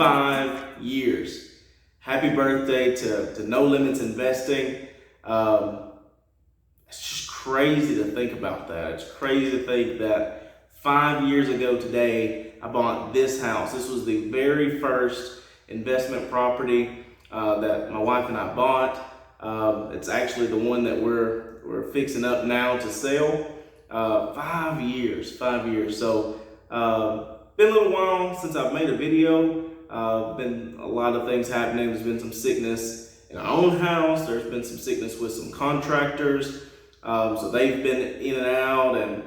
5 years. Happy birthday to No Limits Investing. It's just crazy to think about that. It's crazy to think that 5 years ago today, I bought this house. This was the very first investment property that my wife and I bought. It's actually the one that we're fixing up now to sell. 5 years. So been a little while since I've made a video. Been a lot of things happening. There's been some sickness in our own house. There's been some sickness with some contractors. So they've been in and out and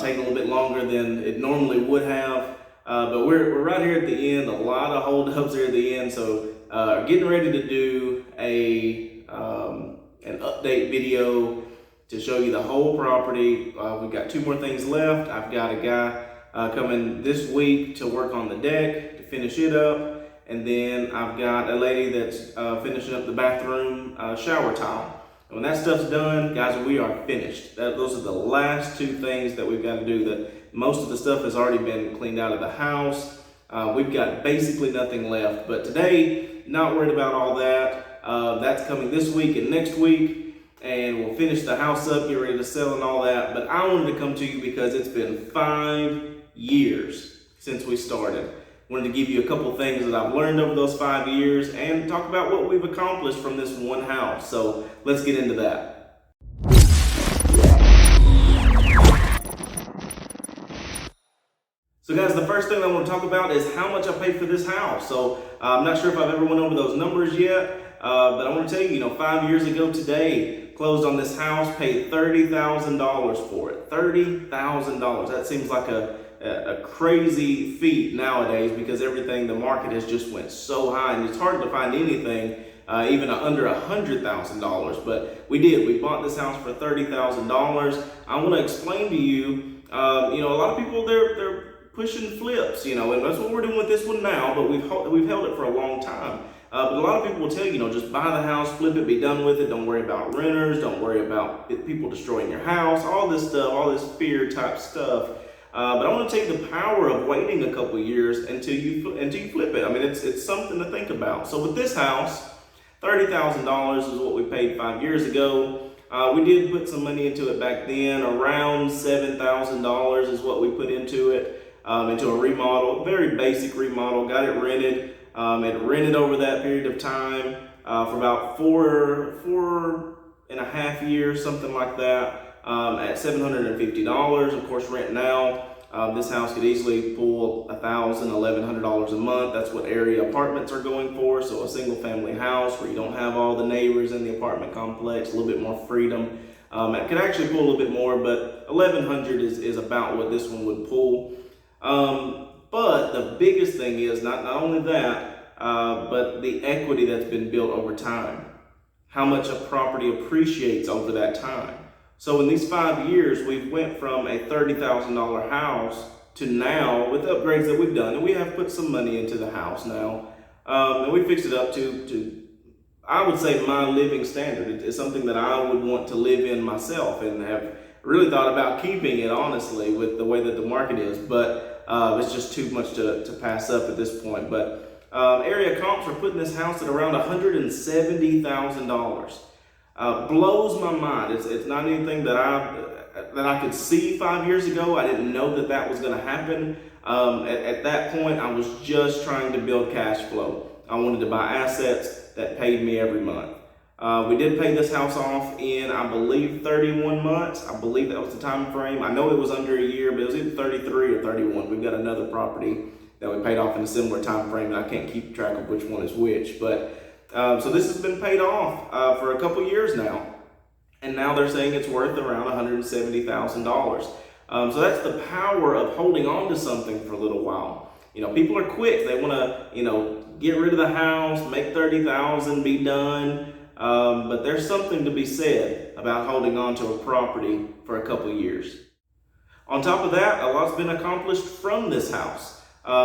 taking a little bit longer than it normally would have. But we're right here at the end. A lot of holdups here at the end. So getting ready to do an update video to show you the whole property. We've got 2 more things left. I've got a guy coming this week to work on the deck to finish it up, and then I've got a lady that's finishing up the bathroom shower tile. And when that stuff's done, guys, we are finished. Those are the last 2 things that we've got to do. Most of the stuff has already been cleaned out of the house. We've got basically nothing left. But today, not worried about all that. That's coming this week and next week. And we'll finish the house up, get ready to sell and all that. But I wanted to come to you because it's been 5 years since we started. Wanted to give you a couple things that I've learned over those 5 years and talk about what we've accomplished from this one house. So let's get into that. So guys, the first thing I want to talk about is how much I paid for this house. So I'm not sure if I've ever went over those numbers yet, but I want to tell you, 5 years ago today, closed on this house, paid $30,000 for it. $30,000. That seems like a crazy feat nowadays because the market has just went so high, and it's hard to find anything even under $100,000. But we bought this house for $30,000. I want to explain to you, a lot of people, they're pushing flips, and that's what we're doing with this one now, but we've held it for a long time. But a lot of people will tell you, just buy the house, flip it, be done with it. Don't worry about renters. Don't worry about people destroying your house, all this stuff, all this fear type stuff. But I want to take the power of waiting a couple years until you flip it. I mean, it's something to think about. So with this house, $30,000 is what we paid 5 years ago. We did put some money into it back then. Around $7,000 is what we put into it, into a remodel, very basic remodel. Got it rented. It rented over that period of time for about four and a half years, something like that, at $750. Of course, rent now. This house could easily pull $1,000, $1,100 a month. That's what area apartments are going for. So a single family house where you don't have all the neighbors in the apartment complex, a little bit more freedom. It could actually pull a little bit more, but $1,100 is about what this one would pull. But the biggest thing is not only that, but the equity that's been built over time. How much a property appreciates over that time. So in these 5 years, we've went from a $30,000 house to now, with the upgrades that we've done, and we have put some money into the house now, and we fixed it up to I would say, my living standard. It's something that I would want to live in myself, and have really thought about keeping it, honestly, with the way that the market is. But it's just too much to pass up at this point. But area comps are putting this house at around $170,000. Blows my mind. It's not anything that I could see 5 years ago. I didn't know that was going to happen. At that point, I was just trying to build cash flow. I wanted to buy assets that paid me every month. We did pay this house off in, I believe, 31 months. I believe that was the time frame. I know it was under a year, but it was either 33 or 31. We've got another property that we paid off in a similar time frame, and I can't keep track of which one is which. But so this has been paid off for a couple years now, and now they're saying it's worth around $170,000. So that's the power of holding on to something for a little while. People are quick. They want to, get rid of the house, make $30,000, be done. But there's something to be said about holding on to a property for a couple years. On top of that, a lot's been accomplished from this house.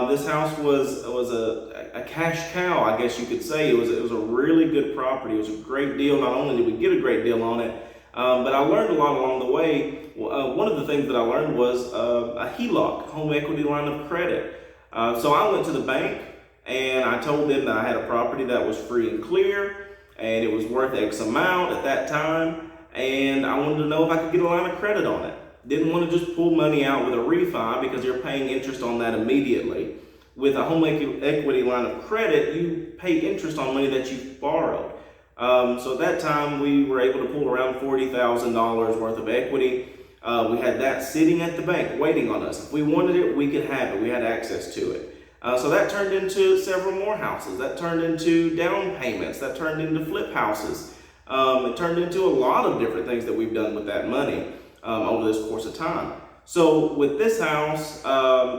This house was a cash cow, I guess you could say. It was a really good property. It was a great deal. Not only did we get a great deal on it, but I learned a lot along the way. One of the things that I learned was a HELOC, home equity line of credit. So I went to the bank and I told them that I had a property that was free and clear, and it was worth X amount at that time, and I wanted to know if I could get a line of credit on it. Didn't want to just pull money out with a refi because you're paying interest on that immediately. With a home equity line of credit, you pay interest on money that you've borrowed. So at that time, we were able to pull around $40,000 worth of equity. We had that sitting at the bank waiting on us. If we wanted it, we could have it. We had access to it. So that turned into several more houses. That turned into down payments. That turned into flip houses. It turned into a lot of different things that we've done with that money over this course of time. So with this house,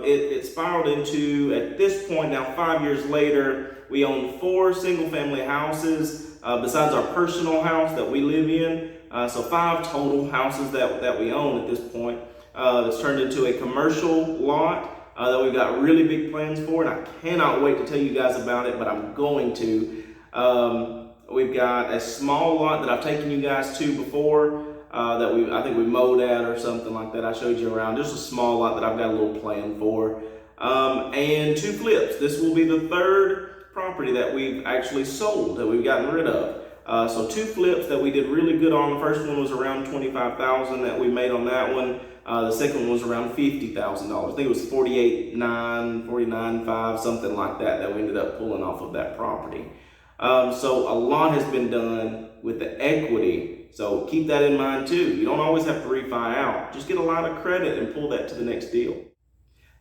it spiraled into, at this point now, 5 years later, we own 4 single-family houses besides our personal house that we live in. So 5 total houses that we own at this point. It's turned into a commercial lot that we've got really big plans for, and I cannot wait to tell you guys about it, but I'm going to. We've got a small lot that I've taken you guys to before. That I think we mowed at or something like that. I showed you around. Just a small lot that I've got a little plan for. And 2 flips. This will be the 3rd property that we've actually sold, that we've gotten rid of. So 2 flips that we did really good on. The first one was around $25,000 that we made on that one. The second one was around $50,000. I think it was $48,900, $49,500, something like that we ended up pulling off of that property. So a lot has been done with the equity. So keep that in mind too. You don't always have to refi out. Just get a line of credit and pull that to the next deal.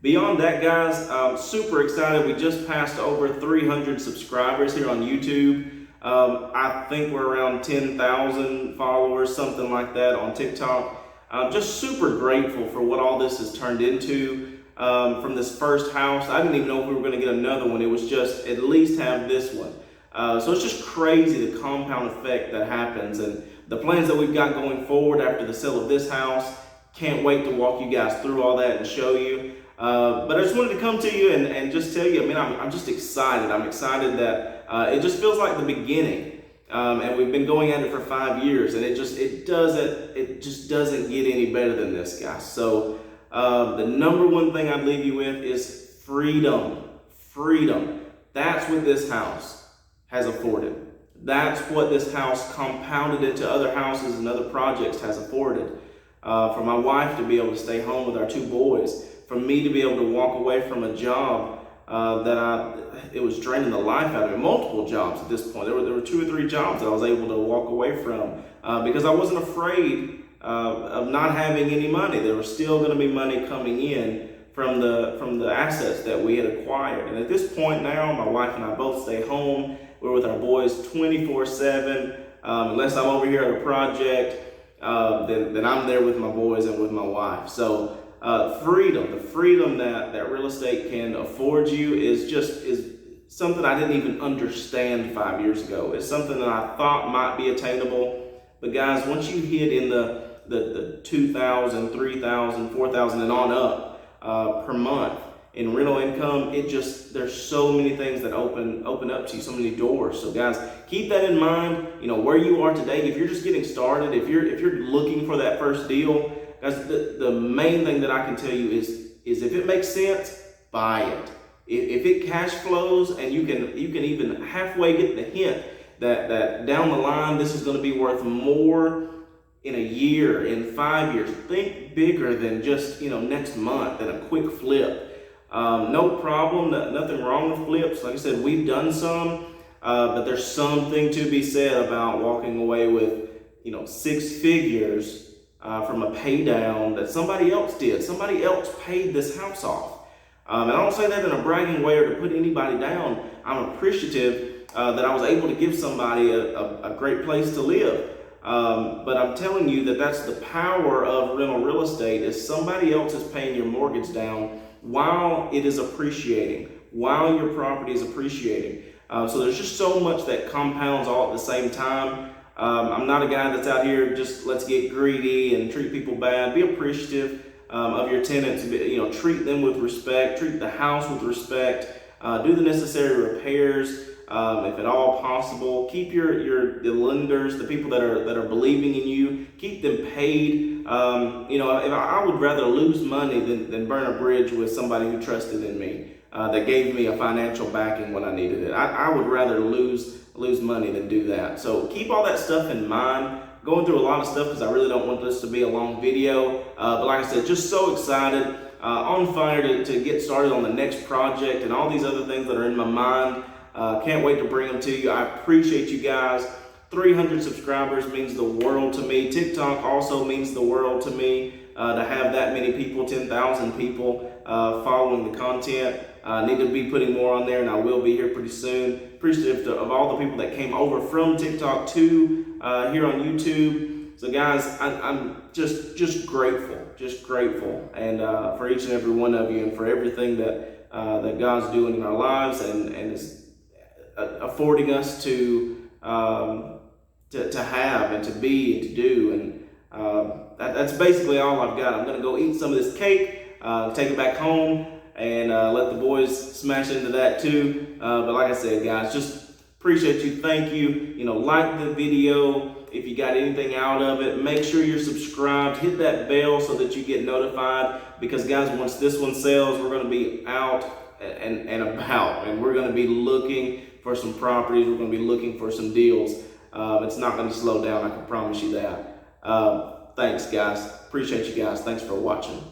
Beyond that, guys, I'm super excited. We just passed over 300 subscribers here on YouTube. I think we're around 10,000 followers, something like that on TikTok. I'm just super grateful for what all this has turned into. From this first house, I didn't even know if we were going to get another one. It was just at least have this one. So it's just crazy the compound effect that happens, and the plans that we've got going forward after the sale of this house. Can't wait to walk you guys through all that and show you. But I just wanted to come to you and just tell you, I'm just excited. I'm excited that it just feels like the beginning. And we've been going at it for 5 years, and it just doesn't get any better than this, guys. So the number one thing I'd leave you with is freedom. Freedom. That's what this house has afforded. That's what this house compounded into other houses and other projects has afforded. For my wife to be able to stay home with our 2 boys, for me to be able to walk away from a job it was draining the life out of me. Multiple jobs at this point. There were 2 or 3 jobs that I was able to walk away from because I wasn't afraid of not having any money. There was still going to be money coming in from the assets that we had acquired. And at this point now, my wife and I both stay home. We're with our boys 24/7. Unless I'm over here at a project, then I'm there with my boys and with my wife. So freedom, the freedom that real estate can afford you is something I didn't even understand 5 years ago. It's something that I thought might be attainable. But guys, once you hit in the 2,000, 3,000, 4,000 and on up per month in rental income, there's so many things that open up to you, so many doors. So guys, keep that in mind. Where you are today, if you're just getting started, if you're looking for that first deal, guys, the main thing that I can tell you is if it makes sense, buy it. If it cash flows and you can even halfway get the hint that down the line this is going to be worth more in a year, in 5 years, think bigger than just next month and a quick flip. No problem, nothing wrong with flips. Like I said, we've done some, but there's something to be said about walking away with 6 figures from a pay down that somebody else did. Somebody else paid this house off. And I don't say that in a bragging way or to put anybody down. I'm appreciative that I was able to give somebody a great place to live. But I'm telling you that's the power of rental real estate, is somebody else is paying your mortgage down while it is appreciating, while your property is appreciating. So there's just so much that compounds all at the same time. I'm not a guy that's out here just let's get greedy and treat people bad. Be appreciative of your tenants. Treat them with respect. Treat the house with respect. Do the necessary repairs. if at all possible. Keep the lenders, the people that are believing in you, keep them paid. If I would rather lose money than burn a bridge with somebody who trusted in me, that gave me a financial backing when I needed it. I would rather lose money than do that. So keep all that stuff in mind. Going through a lot of stuff because I really don't want this to be a long video. But like I said, just so excited, on fire to get started on the next project and all these other things that are in my mind. Can't wait to bring them to you. I appreciate you guys. 300 subscribers means the world to me. TikTok also means the world to me. To have that many people, 10,000 people following the content. I need to be putting more on there, and I will be here pretty soon. Appreciative of all the people that came over from TikTok to here on YouTube. So guys, I'm just grateful, and for each and every one of you, and for everything that God's doing in our lives, and is affording us to have and to be and to do. And that's basically all I've got. I'm gonna go eat some of this cake, take it back home, and let the boys smash into that too. But like I said, guys, just appreciate you. Thank you. Like the video if you got anything out of it. Make sure you're subscribed. Hit that bell so that you get notified. Because guys, once this one sells, we're going to be out and about, and we're going to be looking for some properties. We're going to be looking for some deals. It's not going to slow down. I can promise you that. Thanks, guys. Appreciate you guys. Thanks for watching.